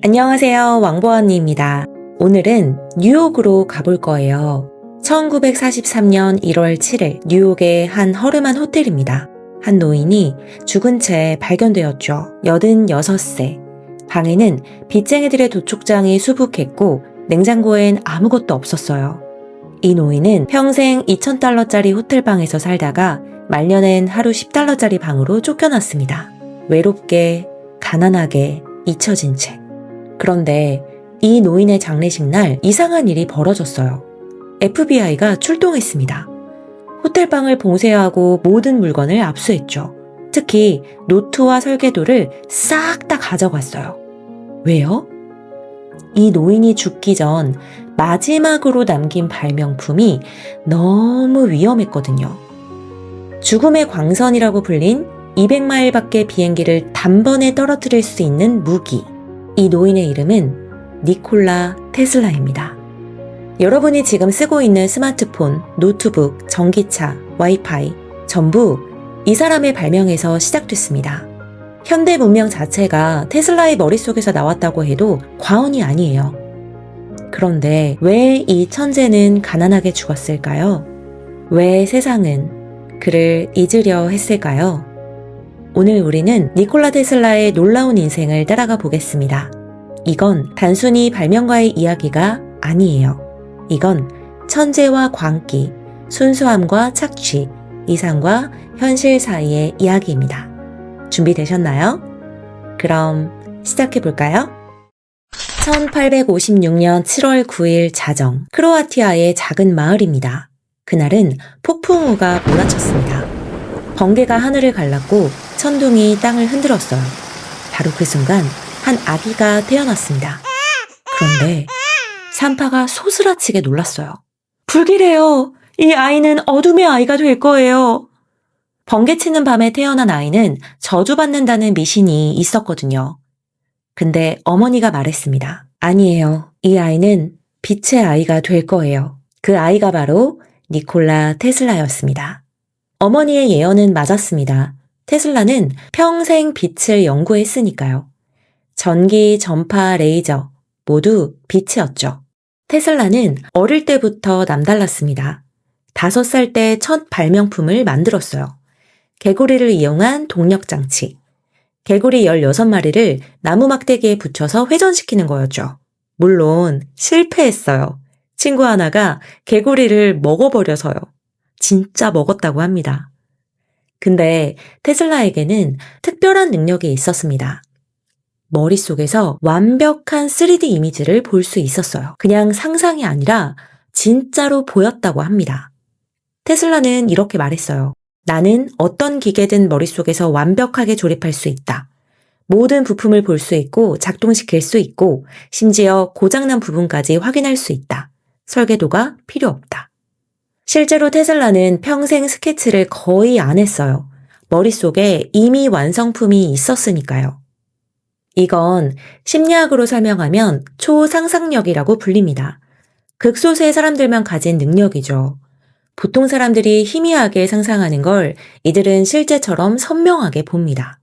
안녕하세요. 왕보아언니입니다. 오늘은 뉴욕으로 가볼 거예요. 1943년 1월 7일 뉴욕의 한 허름한 호텔입니다. 한 노인이 죽은 채 발견되었죠. 86세. 방에는 빚쟁이들의 도축장이 수북했고 냉장고엔 아무것도 없었어요. 이 노인은 평생 2,000달러짜리 호텔방에서 살다가 말년엔 하루 10달러짜리 방으로 쫓겨났습니다. 외롭게, 가난하게, 잊혀진 채. 그런데 이 노인의 장례식 날 이상한 일이 벌어졌어요. FBI가 출동했습니다. 호텔방을 봉쇄하고 모든 물건을 압수했죠. 특히 노트와 설계도를 싹 다 가져갔어요. 왜요? 이 노인이 죽기 전 마지막으로 남긴 발명품이 너무 위험했거든요. 죽음의 광선이라고 불린 200마일 밖의 비행기를 단번에 떨어뜨릴 수 있는 무기. 이 노인의 이름은 니콜라 테슬라입니다. 여러분이 지금 쓰고 있는 스마트폰, 노트북, 전기차, 와이파이 전부 이 사람의 발명에서 시작됐습니다. 현대 문명 자체가 테슬라의 머릿속에서 나왔다고 해도 과언이 아니에요. 그런데 왜 이 천재는 가난하게 죽었을까요? 왜 세상은 그를 잊으려 했을까요? 오늘 우리는 니콜라 테슬라의 놀라운 인생을 따라가 보겠습니다. 이건 단순히 발명가의 이야기가 아니에요. 이건 천재와 광기, 순수함과 착취, 이상과 현실 사이의 이야기입니다. 준비되셨나요? 그럼 시작해볼까요? 1856년 7월 9일 자정, 크로아티아의 작은 마을입니다. 그날은 폭풍우가 몰아쳤습니다. 번개가 하늘을 갈랐고 천둥이 땅을 흔들었어요. 바로 그 순간 한 아기가 태어났습니다. 그런데 산파가 소스라치게 놀랐어요. 불길해요. 이 아이는 어둠의 아이가 될 거예요. 번개치는 밤에 태어난 아이는 저주받는다는 미신이 있었거든요. 근데 어머니가 말했습니다. 아니에요. 이 아이는 빛의 아이가 될 거예요. 그 아이가 바로 니콜라 테슬라였습니다. 어머니의 예언은 맞았습니다. 테슬라는 평생 빛을 연구했으니까요. 전기, 전파, 레이저 모두 빛이었죠. 테슬라는 어릴 때부터 남달랐습니다. 5살 때 첫 발명품을 만들었어요. 개구리를 이용한 동력장치. 개구리 16마리를 나무 막대기에 붙여서 회전시키는 거였죠. 물론 실패했어요. 친구 하나가 개구리를 먹어버려서요. 진짜 먹었다고 합니다. 근데 테슬라에게는 특별한 능력이 있었습니다. 머릿속에서 완벽한 3D 이미지를 볼 수 있었어요. 그냥 상상이 아니라 진짜로 보였다고 합니다. 테슬라는 이렇게 말했어요. 나는 어떤 기계든 머릿속에서 완벽하게 조립할 수 있다. 모든 부품을 볼 수 있고 작동시킬 수 있고 심지어 고장난 부분까지 확인할 수 있다. 설계도가 필요 없다. 실제로 테슬라는 평생 스케치를 거의 안 했어요. 머릿속에 이미 완성품이 있었으니까요. 이건 심리학으로 설명하면 초상상력이라고 불립니다. 극소수의 사람들만 가진 능력이죠. 보통 사람들이 희미하게 상상하는 걸 이들은 실제처럼 선명하게 봅니다.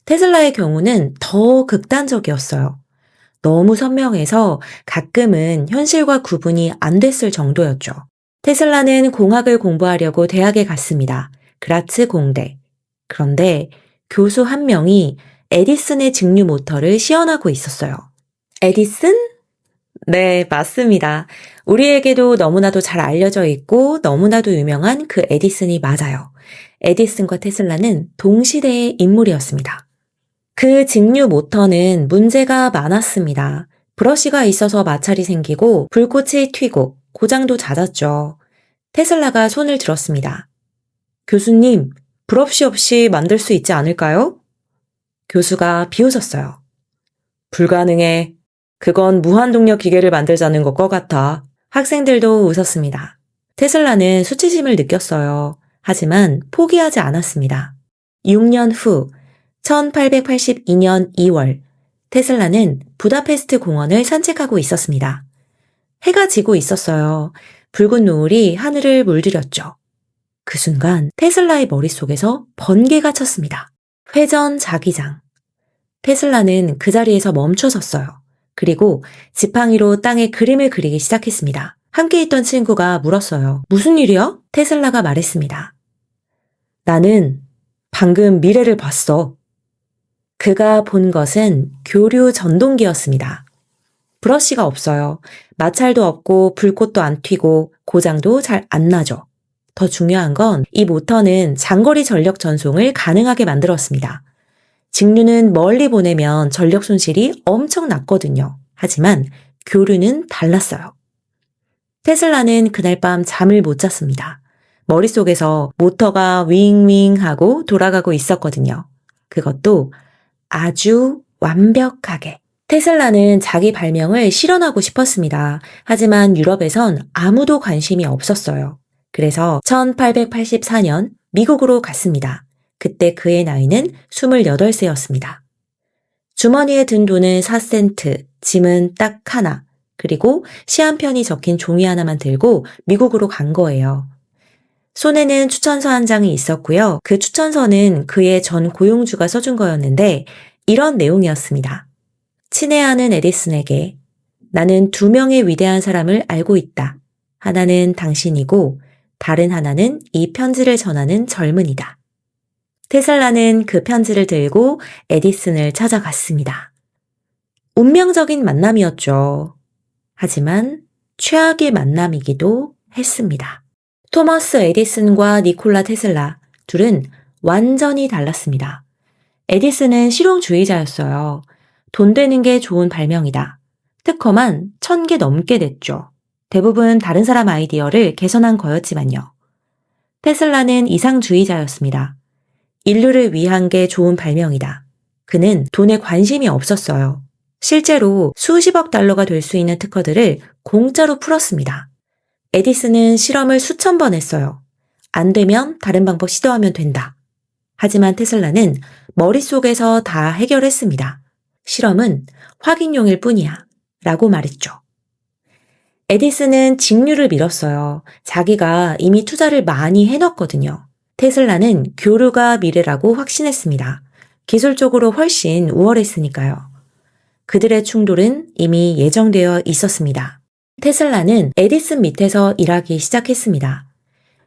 테슬라의 경우는 더 극단적이었어요. 너무 선명해서 가끔은 현실과 구분이 안 됐을 정도였죠. 테슬라는 공학을 공부하려고 대학에 갔습니다. 그라츠 공대. 그런데 교수 한 명이 에디슨의 직류 모터를 시연하고 있었어요. 에디슨? 네, 맞습니다. 우리에게도 너무나도 잘 알려져 있고 너무나도 유명한 그 에디슨이 맞아요. 에디슨과 테슬라는 동시대의 인물이었습니다. 그 직류 모터는 문제가 많았습니다. 브러쉬가 있어서 마찰이 생기고 불꽃이 튀고 고장도 잦았죠. 테슬라가 손을 들었습니다. 교수님, 브러쉬 없이 만들 수 있지 않을까요? 교수가 비웃었어요. 불가능해. 그건 무한동력 기계를 만들자는 것과 같아. 학생들도 웃었습니다. 테슬라는 수치심을 느꼈어요. 하지만 포기하지 않았습니다. 6년 후 1882년 2월 테슬라는 부다페스트 공원을 산책하고 있었습니다. 해가 지고 있었어요. 붉은 노을이 하늘을 물들였죠. 그 순간 테슬라의 머릿속에서 번개가 쳤습니다. 회전 자기장. 테슬라는 그 자리에서 멈춰섰어요. 그리고 지팡이로 땅에 그림을 그리기 시작했습니다. 함께 있던 친구가 물었어요. 무슨 일이야? 테슬라가 말했습니다. 나는 방금 미래를 봤어. 그가 본 것은 교류 전동기였습니다. 브러쉬가 없어요. 마찰도 없고 불꽃도 안 튀고 고장도 잘 안 나죠. 더 중요한 건 이 모터는 장거리 전력 전송을 가능하게 만들었습니다. 직류는 멀리 보내면 전력 손실이 엄청 났거든요. 하지만 교류는 달랐어요. 테슬라는 그날 밤 잠을 못 잤습니다. 머릿속에서 모터가 윙윙 하고 돌아가고 있었거든요. 그것도 아주 완벽하게. 테슬라는 자기 발명을 실현하고 싶었습니다. 하지만 유럽에선 아무도 관심이 없었어요. 그래서 1884년 미국으로 갔습니다. 그때 그의 나이는 28세였습니다. 주머니에 든 돈은 4센트, 짐은 딱 하나, 그리고 시 한 편이 적힌 종이 하나만 들고 미국으로 간 거예요. 손에는 추천서 한 장이 있었고요. 그 추천서는 그의 전 고용주가 써준 거였는데 이런 내용이었습니다. 친애하는 에디슨에게 나는 2명의 위대한 사람을 알고 있다. 하나는 당신이고 다른 하나는 이 편지를 전하는 젊은이다. 테슬라는 그 편지를 들고 에디슨을 찾아갔습니다. 운명적인 만남이었죠. 하지만 최악의 만남이기도 했습니다. 토머스 에디슨과 니콜라 테슬라 둘은 완전히 달랐습니다. 에디슨은 실용주의자였어요. 돈 되는 게 좋은 발명이다. 특허만 1000개 넘게 냈죠. 대부분 다른 사람 아이디어를 개선한 거였지만요. 테슬라는 이상주의자였습니다. 인류를 위한 게 좋은 발명이다. 그는 돈에 관심이 없었어요. 실제로 수십억 달러가 될 수 있는 특허들을 공짜로 풀었습니다. 에디슨은 실험을 수천 번 했어요. 안 되면 다른 방법 시도하면 된다. 하지만 테슬라는 머릿속에서 다 해결했습니다. 실험은 확인용일 뿐이야. 라고 말했죠. 에디슨은 직류를 밀었어요. 자기가 이미 투자를 많이 해놨거든요. 테슬라는 교류가 미래라고 확신했습니다. 기술적으로 훨씬 우월했으니까요. 그들의 충돌은 이미 예정되어 있었습니다. 테슬라는 에디슨 밑에서 일하기 시작했습니다.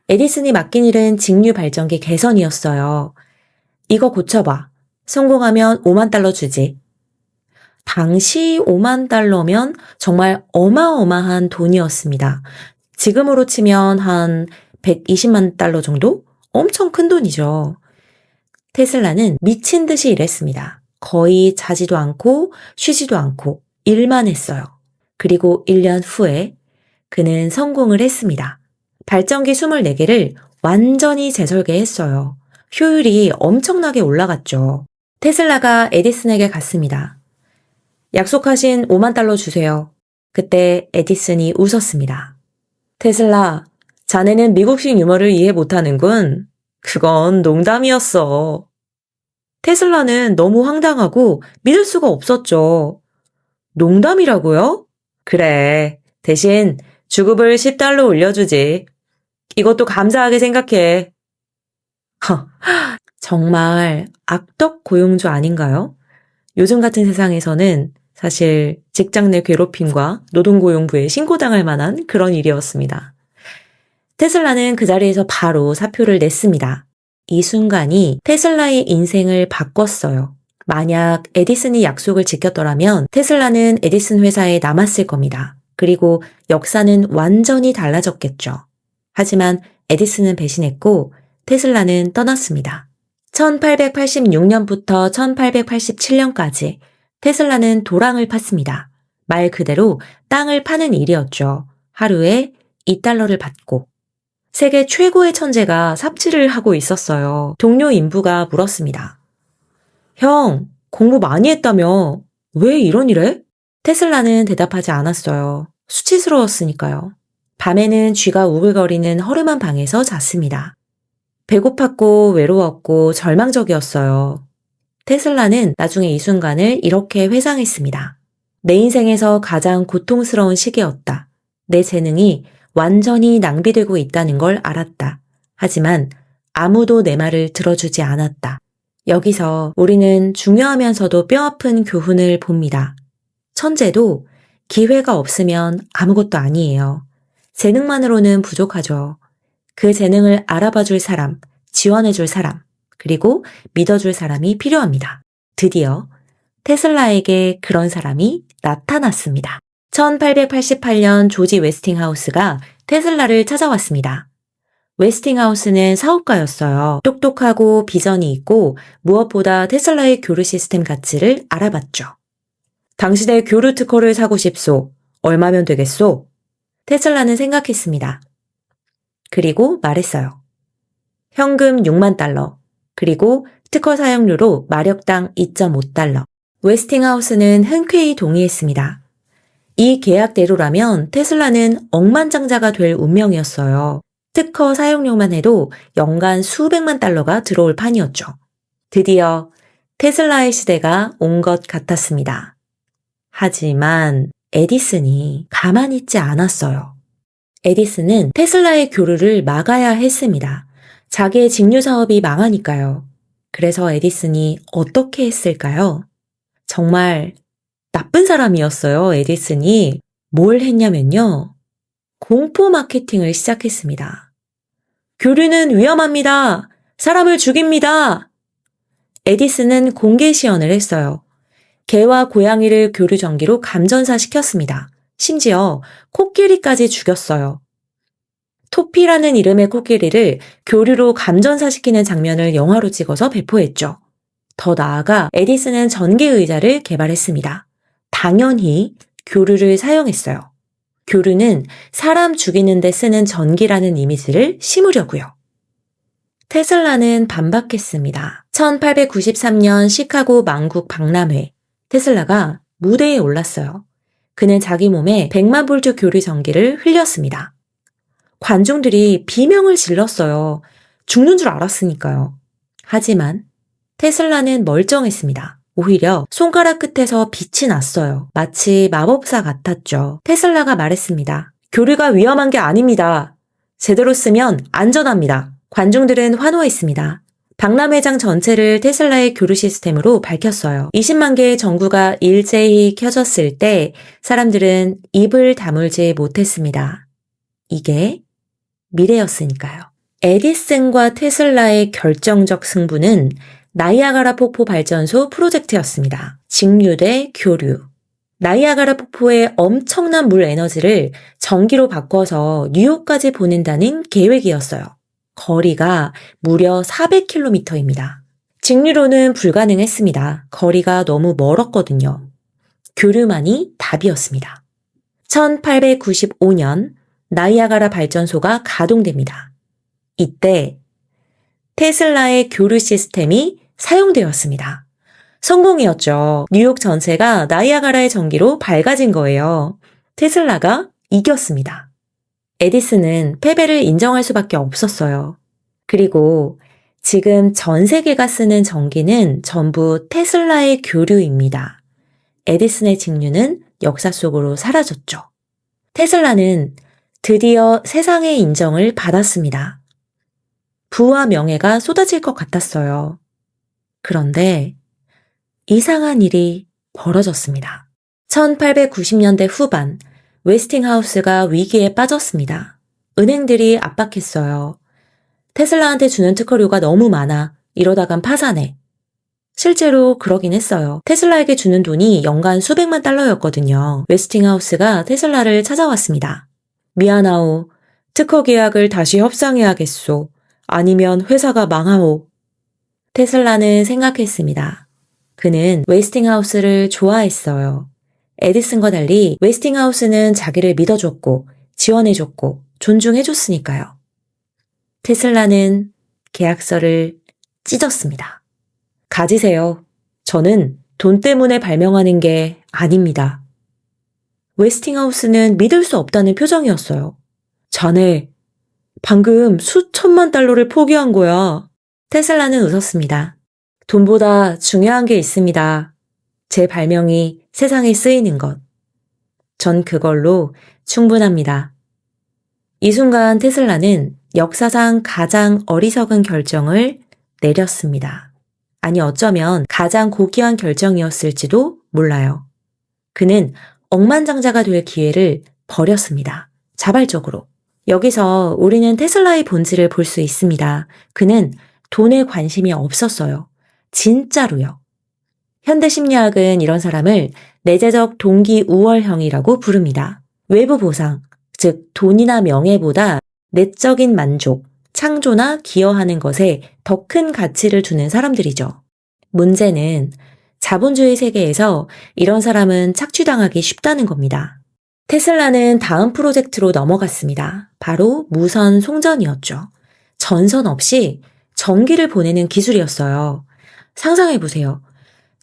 에디슨이 맡긴 일은 직류 발전기 개선이었어요. 이거 고쳐봐. 성공하면 5만 달러 주지. 당시 5만 달러면 정말 어마어마한 돈이었습니다. 지금으로 치면 한 120만 달러 정도? 엄청 큰 돈이죠. 테슬라는 미친 듯이 일했습니다. 거의 자지도 않고 쉬지도 않고 일만 했어요. 그리고 1년 후에 그는 성공을 했습니다. 발전기 24개를 완전히 재설계했어요. 효율이 엄청나게 올라갔죠. 테슬라가 에디슨에게 갔습니다. 약속하신 5만 달러 주세요. 그때 에디슨이 웃었습니다. 테슬라, 자네는 미국식 유머를 이해 못하는군. 그건 농담이었어. 테슬라는 너무 황당하고 믿을 수가 없었죠. 농담이라고요? 그래, 대신 주급을 10달러 올려주지. 이것도 감사하게 생각해. 정말 악덕 고용주 아닌가요? 요즘 같은 세상에서는 사실 직장 내 괴롭힘과 노동고용부에 신고당할 만한 그런 일이었습니다. 테슬라는 그 자리에서 바로 사표를 냈습니다. 이 순간이 테슬라의 인생을 바꿨어요. 만약 에디슨이 약속을 지켰더라면 테슬라는 에디슨 회사에 남았을 겁니다. 그리고 역사는 완전히 달라졌겠죠. 하지만 에디슨은 배신했고 테슬라는 떠났습니다. 1886년부터 1887년까지 테슬라는 도랑을 팠습니다. 말 그대로 땅을 파는 일이었죠. 하루에 2달러를 받고. 세계 최고의 천재가 삽질을 하고 있었어요. 동료 인부가 물었습니다. 형, 공부 많이 했다며 왜 이런 일해? 테슬라는 대답하지 않았어요. 수치스러웠으니까요. 밤에는 쥐가 우글거리는 허름한 방에서 잤습니다. 배고팠고 외로웠고 절망적이었어요. 테슬라는 나중에 이 순간을 이렇게 회상했습니다. 내 인생에서 가장 고통스러운 시기였다. 내 재능이 완전히 낭비되고 있다는 걸 알았다. 하지만 아무도 내 말을 들어주지 않았다. 여기서 우리는 중요하면서도 뼈아픈 교훈을 봅니다. 천재도 기회가 없으면 아무것도 아니에요. 재능만으로는 부족하죠. 그 재능을 알아봐 줄 사람, 지원해 줄 사람, 그리고 믿어줄 사람이 필요합니다. 드디어 테슬라에게 그런 사람이 나타났습니다. 1888년 조지 웨스팅하우스가 테슬라를 찾아왔습니다. 웨스팅하우스는 사업가였어요. 똑똑하고 비전이 있고 무엇보다 테슬라의 교류 시스템 가치를 알아봤죠. 당신의 교류 특허를 사고 싶소. 얼마면 되겠소? 테슬라는 생각했습니다. 그리고 말했어요. 현금 6만 달러, 그리고 특허 사용료로 마력당 2.5달러. 웨스팅하우스는 흔쾌히 동의했습니다. 이 계약대로라면 테슬라는 억만장자가 될 운명이었어요. 특허 사용료만 해도 연간 수백만 달러가 들어올 판이었죠. 드디어 테슬라의 시대가 온 것 같았습니다. 하지만 에디슨이 가만히 있지 않았어요. 에디슨은 테슬라의 교류를 막아야 했습니다. 자기의 직류 사업이 망하니까요. 그래서 에디슨이 어떻게 했을까요? 정말 나쁜 사람이었어요, 에디슨이. 뭘 했냐면요. 공포 마케팅을 시작했습니다. 교류는 위험합니다. 사람을 죽입니다. 에디슨은 공개 시연을 했어요. 개와 고양이를 교류 전기로 감전사시켰습니다. 심지어 코끼리까지 죽였어요. 토피라는 이름의 코끼리를 교류로 감전사시키는 장면을 영화로 찍어서 배포했죠. 더 나아가 에디슨은 전기의자를 개발했습니다. 당연히 교류를 사용했어요. 교류는 사람 죽이는 데 쓰는 전기라는 이미지를 심으려고요. 테슬라는 반박했습니다. 1893년 시카고 만국 박람회, 테슬라가 무대에 올랐어요. 그는 자기 몸에 100만 볼트 교류 전기를 흘렸습니다. 관중들이 비명을 질렀어요. 죽는 줄 알았으니까요. 하지만 테슬라는 멀쩡했습니다. 오히려 손가락 끝에서 빛이 났어요. 마치 마법사 같았죠. 테슬라가 말했습니다. 교류가 위험한 게 아닙니다. 제대로 쓰면 안전합니다. 관중들은 환호했습니다. 박람회장 전체를 테슬라의 교류 시스템으로 밝혔어요. 20만 개의 전구가 일제히 켜졌을 때 사람들은 입을 다물지 못했습니다. 이게 미래였으니까요. 에디슨과 테슬라의 결정적 승부는 나이아가라 폭포 발전소 프로젝트였습니다. 직류 대 교류. 나이아가라 폭포의 엄청난 물 에너지를 전기로 바꿔서 뉴욕까지 보낸다는 계획이었어요. 거리가 무려 400km입니다. 직류로는 불가능했습니다. 거리가 너무 멀었거든요. 교류만이 답이었습니다. 1895년 나이아가라 발전소가 가동됩니다. 이때 테슬라의 교류 시스템이 사용되었습니다. 성공이었죠. 뉴욕 전체가 나이아가라의 전기로 밝아진 거예요. 테슬라가 이겼습니다. 에디슨은 패배를 인정할 수밖에 없었어요. 그리고 지금 전 세계가 쓰는 전기는 전부 테슬라의 교류입니다. 에디슨의 직류는 역사 속으로 사라졌죠. 테슬라는 드디어 세상의 인정을 받았습니다. 부와 명예가 쏟아질 것 같았어요. 그런데 이상한 일이 벌어졌습니다. 1890년대 후반 웨스팅하우스가 위기에 빠졌습니다. 은행들이 압박했어요. 테슬라한테 주는 특허료가 너무 많아. 이러다간 파산해. 실제로 그러긴 했어요. 테슬라에게 주는 돈이 연간 수백만 달러였거든요. 웨스팅하우스가 테슬라를 찾아왔습니다. 미안하오. 특허 계약을 다시 협상해야겠소. 아니면 회사가 망하오. 테슬라는 생각했습니다. 그는 웨스팅하우스를 좋아했어요. 에디슨과 달리 웨스팅하우스는 자기를 믿어줬고 지원해줬고 존중해줬으니까요. 테슬라는 계약서를 찢었습니다. 가지세요. 저는 돈 때문에 발명하는 게 아닙니다. 웨스팅하우스는 믿을 수 없다는 표정이었어요. 자네, 방금 수천만 달러를 포기한 거야. 테슬라는 웃었습니다. 돈보다 중요한 게 있습니다. 제 발명이 세상에 쓰이는 것. 전 그걸로 충분합니다. 이 순간 테슬라는 역사상 가장 어리석은 결정을 내렸습니다. 아니 어쩌면 가장 고귀한 결정이었을지도 몰라요. 그는 억만장자가 될 기회를 버렸습니다. 자발적으로. 여기서 우리는 테슬라의 본질을 볼 수 있습니다. 그는 돈에 관심이 없었어요. 진짜로요. 현대 심리학은 이런 사람을 내재적 동기 우월형이라고 부릅니다. 외부 보상, 즉 돈이나 명예보다 내적인 만족, 창조나 기여하는 것에 더 큰 가치를 두는 사람들이죠. 문제는 자본주의 세계에서 이런 사람은 착취당하기 쉽다는 겁니다. 테슬라는 다음 프로젝트로 넘어갔습니다. 바로 무선 송전이었죠. 전선 없이 전기를 보내는 기술이었어요. 상상해보세요.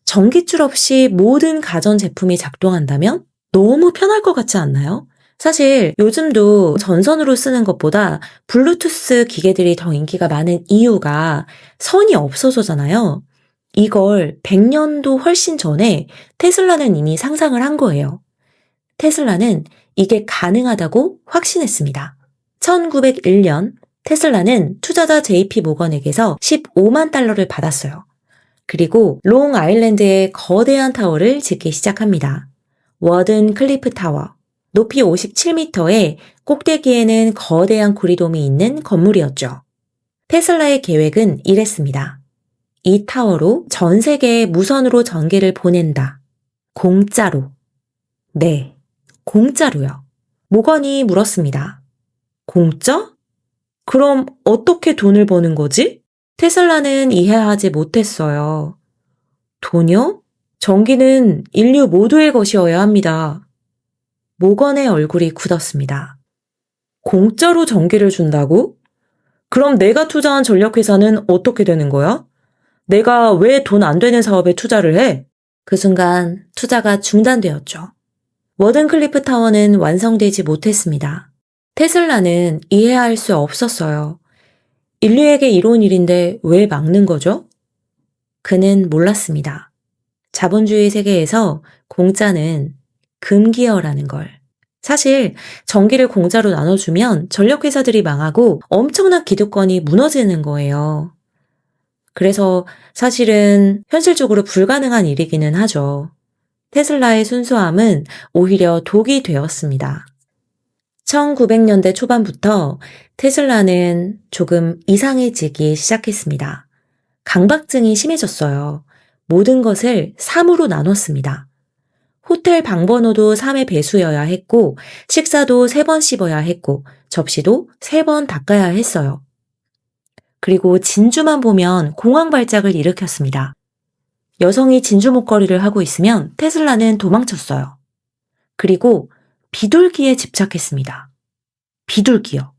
전깃줄 없이 모든 가전제품이 작동한다면 너무 편할 것 같지 않나요? 사실 요즘도 전선으로 쓰는 것보다 블루투스 기계들이 더 인기가 많은 이유가 선이 없어서잖아요. 이걸 100년도 훨씬 전에 테슬라는 이미 상상을 한 거예요. 테슬라는 이게 가능하다고 확신했습니다. 1901년 테슬라는 투자자 JP 모건에게서 15만 달러를 받았어요. 그리고 롱 아일랜드에 거대한 타워를 짓기 시작합니다. 워든 클리프 타워. 높이 57m에 꼭대기에는 거대한 구리돔이 있는 건물이었죠. 테슬라의 계획은 이랬습니다. 이 타워로 전 세계에 무선으로 전기를 보낸다. 공짜로. 네, 공짜로요. 모건이 물었습니다. 공짜? 그럼 어떻게 돈을 버는 거지? 테슬라는 이해하지 못했어요. 돈이요? 전기는 인류 모두의 것이어야 합니다. 모건의 얼굴이 굳었습니다. 공짜로 전기를 준다고? 그럼 내가 투자한 전력회사는 어떻게 되는 거야? 내가 왜 돈 안 되는 사업에 투자를 해? 그 순간 투자가 중단되었죠. 워든 클리프 타워는 완성되지 못했습니다. 테슬라는 이해할 수 없었어요. 인류에게 이로운 일인데 왜 막는 거죠? 그는 몰랐습니다. 자본주의 세계에서 공짜는 금기어라는 걸. 사실 전기를 공짜로 나눠주면 전력회사들이 망하고 엄청난 기득권이 무너지는 거예요. 그래서 사실은 현실적으로 불가능한 일이기는 하죠. 테슬라의 순수함은 오히려 독이 되었습니다. 1900년대 초반부터 테슬라는 조금 이상해지기 시작했습니다. 강박증이 심해졌어요. 모든 것을 3으로 나눴습니다. 호텔 방번호도 3의 배수여야 했고, 식사도 3번 씹어야 했고, 접시도 3번 닦아야 했어요. 그리고 진주만 보면 공황 발작을 일으켰습니다. 여성이 진주 목걸이를 하고 있으면 테슬라는 도망쳤어요. 그리고 비둘기에 집착했습니다. 비둘기요.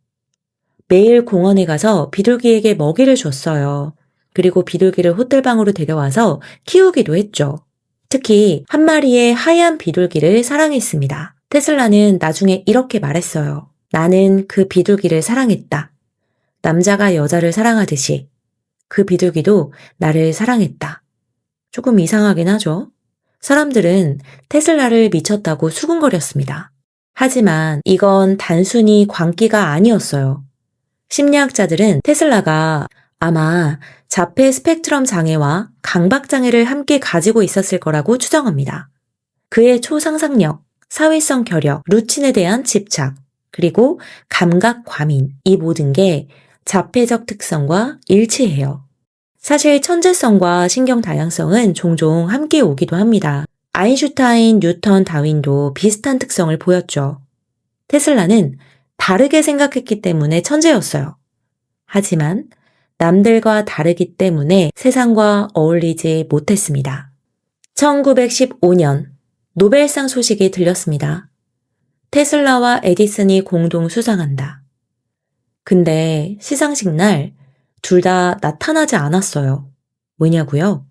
매일 공원에 가서 비둘기에게 먹이를 줬어요. 그리고 비둘기를 호텔방으로 데려와서 키우기도 했죠. 특히 한 마리의 하얀 비둘기를 사랑했습니다. 테슬라는 나중에 이렇게 말했어요. 나는 그 비둘기를 사랑했다. 남자가 여자를 사랑하듯이 그 비둘기도 나를 사랑했다. 조금 이상하긴 하죠. 사람들은 테슬라를 미쳤다고 수군거렸습니다. 하지만 이건 단순히 광기가 아니었어요. 심리학자들은 테슬라가 아마 자폐 스펙트럼 장애와 강박 장애를 함께 가지고 있었을 거라고 추정합니다. 그의 초상상력, 사회성 결여, 루틴에 대한 집착, 그리고 감각 과민, 이 모든 게 자폐적 특성과 일치해요. 사실 천재성과 신경 다양성은 종종 함께 오기도 합니다. 아인슈타인, 뉴턴, 다윈도 비슷한 특성을 보였죠. 테슬라는 다르게 생각했기 때문에 천재였어요. 하지만 남들과 다르기 때문에 세상과 어울리지 못했습니다. 1915년 노벨상 소식이 들렸습니다. 테슬라와 에디슨이 공동 수상한다. 근데 시상식 날 둘 다 나타나지 않았어요. 왜냐고요?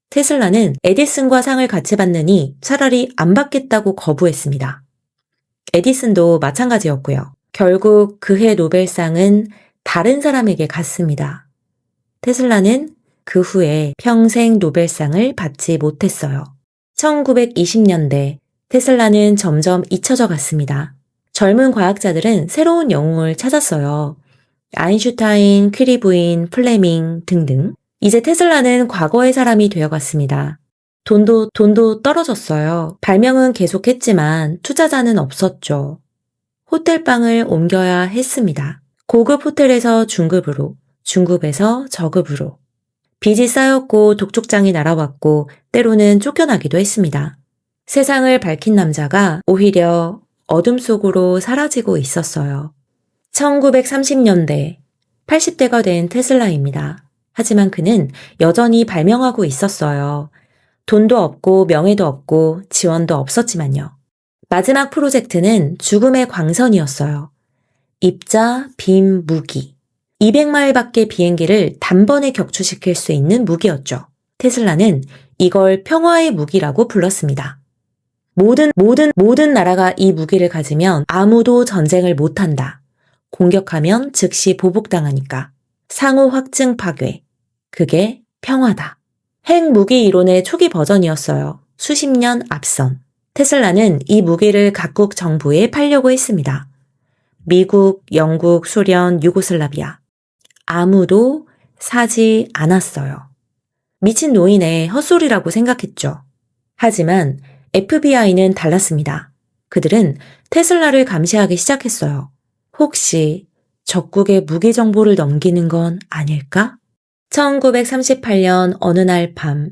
테슬라는 에디슨과 상을 같이 받느니 차라리 안 받겠다고 거부했습니다. 에디슨도 마찬가지였고요. 결국 그해 노벨상은 다른 사람에게 갔습니다. 테슬라는 그 후에 평생 노벨상을 받지 못했어요. 1920년대 테슬라는 점점 잊혀져 갔습니다. 젊은 과학자들은 새로운 영웅을 찾았어요. 아인슈타인, 퀴리 부인, 플레밍 등등. 이제 테슬라는 과거의 사람이 되어갔습니다. 돈도 떨어졌어요. 발명은 계속했지만 투자자는 없었죠. 호텔방을 옮겨야 했습니다. 고급 호텔에서 중급으로, 중급에서 저급으로. 빚이 쌓였고 독촉장이 날아왔고 때로는 쫓겨나기도 했습니다. 세상을 밝힌 남자가 오히려 어둠 속으로 사라지고 있었어요. 1930년대, 80대가 된 테슬라입니다. 하지만 그는 여전히 발명하고 있었어요. 돈도 없고 명예도 없고 지원도 없었지만요. 마지막 프로젝트는 죽음의 광선이었어요. 입자, 빔, 무기. 200마일 밖의 비행기를 단번에 격추시킬 수 있는 무기였죠. 테슬라는 이걸 평화의 무기라고 불렀습니다. 모든 나라가 이 무기를 가지면 아무도 전쟁을 못한다. 공격하면 즉시 보복당하니까. 상호 확증 파괴. 그게 평화다. 핵무기 이론의 초기 버전이었어요. 수십 년 앞선. 테슬라는 이 무기를 각국 정부에 팔려고 했습니다. 미국, 영국, 소련, 유고슬라비아. 아무도 사지 않았어요. 미친 노인의 헛소리라고 생각했죠. 하지만 FBI는 달랐습니다. 그들은 테슬라를 감시하기 시작했어요. 혹시 적국에 무기 정보를 넘기는 건 아닐까? 1938년 어느 날 밤,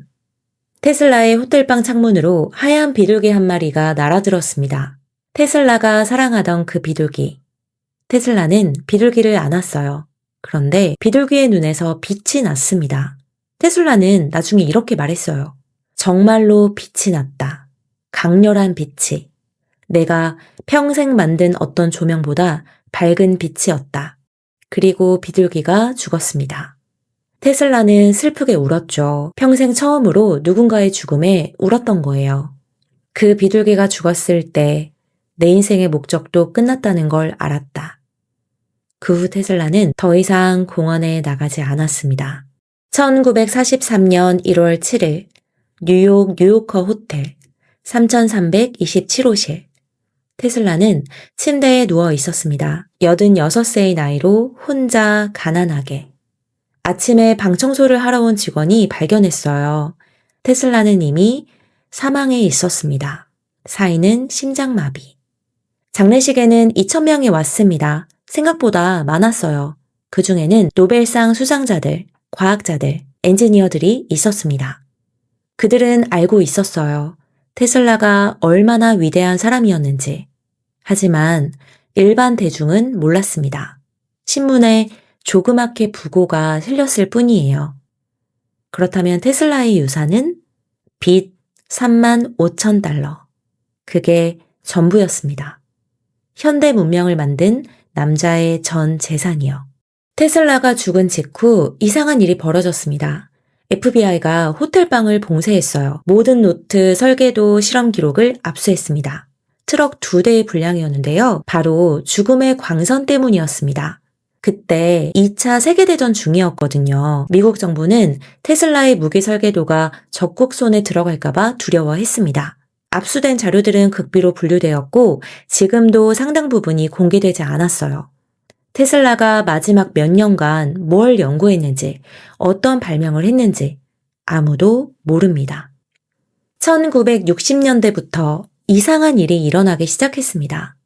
테슬라의 호텔방 창문으로 하얀 비둘기 한 마리가 날아들었습니다. 테슬라가 사랑하던 그 비둘기. 테슬라는 비둘기를 안았어요. 그런데 비둘기의 눈에서 빛이 났습니다. 테슬라는 나중에 이렇게 말했어요. 정말로 빛이 났다. 강렬한 빛이. 내가 평생 만든 어떤 조명보다 밝은 빛이었다. 그리고 비둘기가 죽었습니다. 테슬라는 슬프게 울었죠. 평생 처음으로 누군가의 죽음에 울었던 거예요. 그 비둘기가 죽었을 때 내 인생의 목적도 끝났다는 걸 알았다. 그 후 테슬라는 더 이상 공원에 나가지 않았습니다. 1943년 1월 7일 뉴욕 뉴요커 호텔 3327호실. 테슬라는 침대에 누워 있었습니다. 86세의 나이로 혼자 가난하게. 아침에 방 청소를 하러 온 직원이 발견했어요. 테슬라는 이미 사망해 있었습니다. 사인은 심장마비. 장례식에는 2,000명이 왔습니다. 생각보다 많았어요. 그 중에는 노벨상 수상자들, 과학자들, 엔지니어들이 있었습니다. 그들은 알고 있었어요. 테슬라가 얼마나 위대한 사람이었는지. 하지만 일반 대중은 몰랐습니다. 신문에 조그맣게 부고가 실렸을 뿐이에요. 그렇다면 테슬라의 유산은 빚 35,000달러. 그게 전부였습니다. 현대 문명을 만든 남자의 전 재산이요. 테슬라가 죽은 직후 이상한 일이 벌어졌습니다. FBI가 호텔방을 봉쇄했어요. 모든 노트, 설계도, 실험 기록을 압수했습니다. 트럭 2대의 분량이었는데요. 바로 죽음의 광선 때문이었습니다. 그때 2차 세계대전 중이었거든요. 미국 정부는 테슬라의 무기 설계도가 적국 손에 들어갈까봐 두려워했습니다. 압수된 자료들은 극비로 분류되었고 지금도 상당 부분이 공개되지 않았어요. 테슬라가 마지막 몇 년간 뭘 연구했는지, 어떤 발명을 했는지 아무도 모릅니다. 1960년대부터 이상한 일이 일어나기 시작했습니다.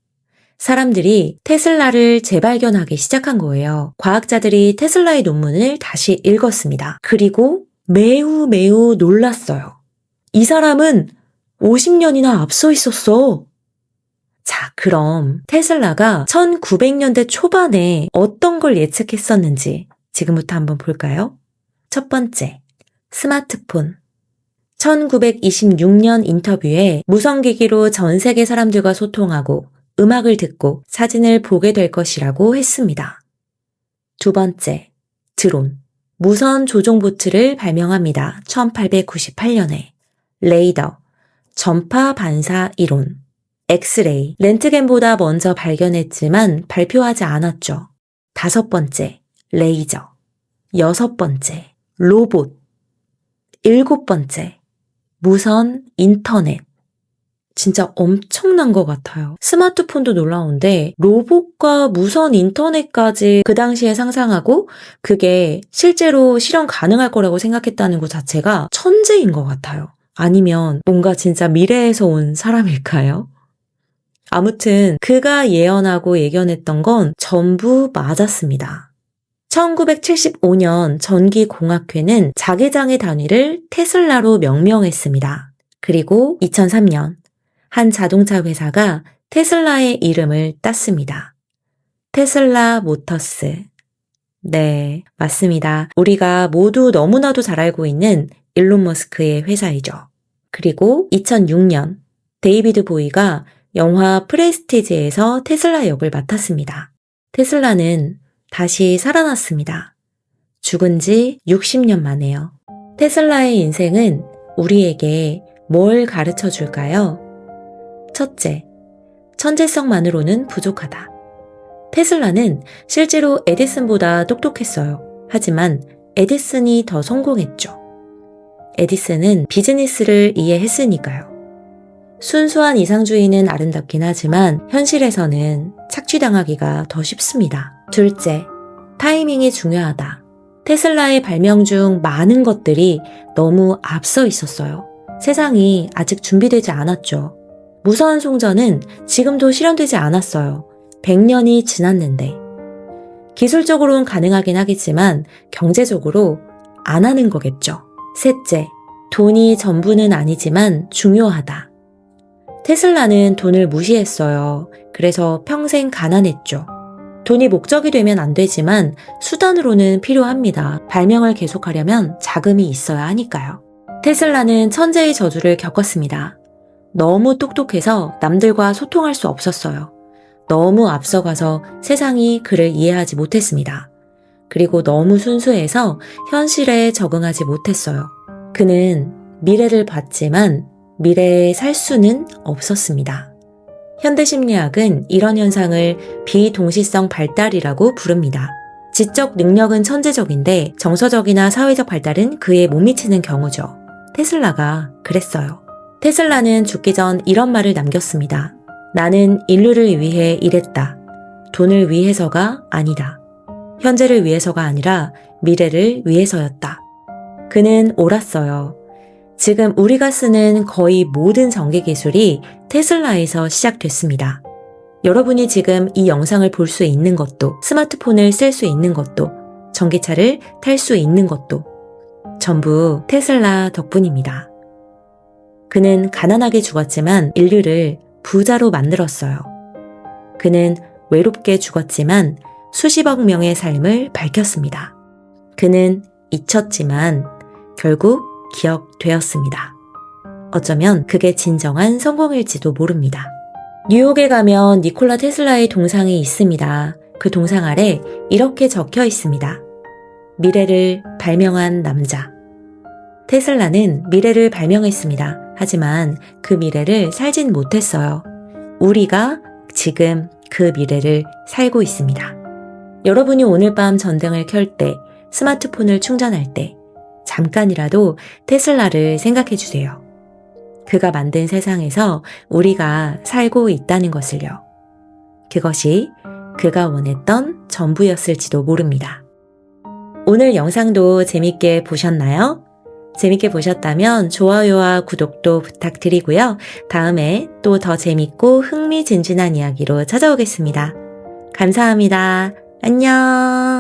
사람들이 테슬라를 재발견하기 시작한 거예요. 과학자들이 테슬라의 논문을 다시 읽었습니다. 그리고 매우 놀랐어요. 이 사람은 50년이나 앞서 있었어. 자, 그럼 테슬라가 1900년대 초반에 어떤 걸 예측했었는지 지금부터 한번 볼까요? 첫 번째, 스마트폰. 1926년 인터뷰에 무선기기로 전 세계 사람들과 소통하고 음악을 듣고 사진을 보게 될 것이라고 했습니다. 두 번째, 드론. 무선 조종 보트를 발명합니다. 1898년에. 레이더, 전파 반사 이론, 엑스레이, 렌트겐보다 먼저 발견했지만 발표하지 않았죠. 다섯 번째, 레이저. 여섯 번째, 로봇. 일곱 번째, 무선 인터넷. 진짜 엄청난 것 같아요. 스마트폰도 놀라운데 로봇과 무선 인터넷까지 그 당시에 상상하고 그게 실제로 실현 가능할 거라고 생각했다는 것 자체가 천재인 것 같아요. 아니면 뭔가 진짜 미래에서 온 사람일까요? 아무튼 그가 예언하고 예견했던 건 전부 맞았습니다. 1975년 전기공학회는 자개장의 단위를 테슬라로 명명했습니다. 그리고 2003년 한 자동차 회사가 테슬라의 이름을 땄습니다. 테슬라 모터스. 네, 맞습니다. 우리가 모두 너무나도 잘 알고 있는 일론 머스크의 회사이죠. 그리고 2006년 데이비드 보이가 영화 프레스티지에서 테슬라 역을 맡았습니다. 테슬라는 다시 살아났습니다. 죽은 지 60년 만에요. 테슬라의 인생은 우리에게 뭘 가르쳐 줄까요? 첫째, 천재성만으로는 부족하다. 테슬라는 실제로 에디슨보다 똑똑했어요. 하지만 에디슨이 더 성공했죠. 에디슨은 비즈니스를 이해했으니까요. 순수한 이상주의는 아름답긴 하지만 현실에서는 착취당하기가 더 쉽습니다. 둘째, 타이밍이 중요하다. 테슬라의 발명 중 많은 것들이 너무 앞서 있었어요. 세상이 아직 준비되지 않았죠. 무선 송전은 지금도 실현되지 않았어요. 100년이 지났는데. 기술적으로는 가능하긴 하겠지만 경제적으로 안 하는 거겠죠. 셋째, 돈이 전부는 아니지만 중요하다. 테슬라는 돈을 무시했어요. 그래서 평생 가난했죠. 돈이 목적이 되면 안 되지만 수단으로는 필요합니다. 발명을 계속하려면 자금이 있어야 하니까요. 테슬라는 천재의 저주를 겪었습니다. 너무 똑똑해서 남들과 소통할 수 없었어요. 너무 앞서가서 세상이 그를 이해하지 못했습니다. 그리고 너무 순수해서 현실에 적응하지 못했어요. 그는 미래를 봤지만 미래에 살 수는 없었습니다. 현대심리학은 이런 현상을 비동시성 발달이라고 부릅니다. 지적 능력은 천재적인데 정서적이나 사회적 발달은 그에 못 미치는 경우죠. 테슬라가 그랬어요. 테슬라는 죽기 전 이런 말을 남겼습니다. 나는 인류를 위해 일했다. 돈을 위해서가 아니다. 현재를 위해서가 아니라 미래를 위해서였다. 그는 옳았어요. 지금 우리가 쓰는 거의 모든 전기 기술이 테슬라에서 시작됐습니다. 여러분이 지금 이 영상을 볼 수 있는 것도, 스마트폰을 쓸 수 있는 것도, 전기차를 탈 수 있는 것도 전부 테슬라 덕분입니다. 그는 가난하게 죽었지만 인류를 부자로 만들었어요. 그는 외롭게 죽었지만 수십억 명의 삶을 밝혔습니다. 그는 잊혔지만 결국 기억되었습니다. 어쩌면 그게 진정한 성공일지도 모릅니다. 뉴욕에 가면 니콜라 테슬라의 동상이 있습니다. 그 동상 아래 이렇게 적혀 있습니다. 미래를 발명한 남자. 테슬라는 미래를 발명했습니다. 하지만 그 미래를 살진 못했어요. 우리가 지금 그 미래를 살고 있습니다. 여러분이 오늘 밤 전등을 켤 때, 스마트폰을 충전할 때 잠깐이라도 테슬라를 생각해 주세요. 그가 만든 세상에서 우리가 살고 있다는 것을요. 그것이 그가 원했던 전부였을지도 모릅니다. 오늘 영상도 재밌게 보셨나요? 재밌게 보셨다면 좋아요와 구독도 부탁드리고요. 다음에 또 더 재밌고 흥미진진한 이야기로 찾아오겠습니다. 감사합니다. 안녕.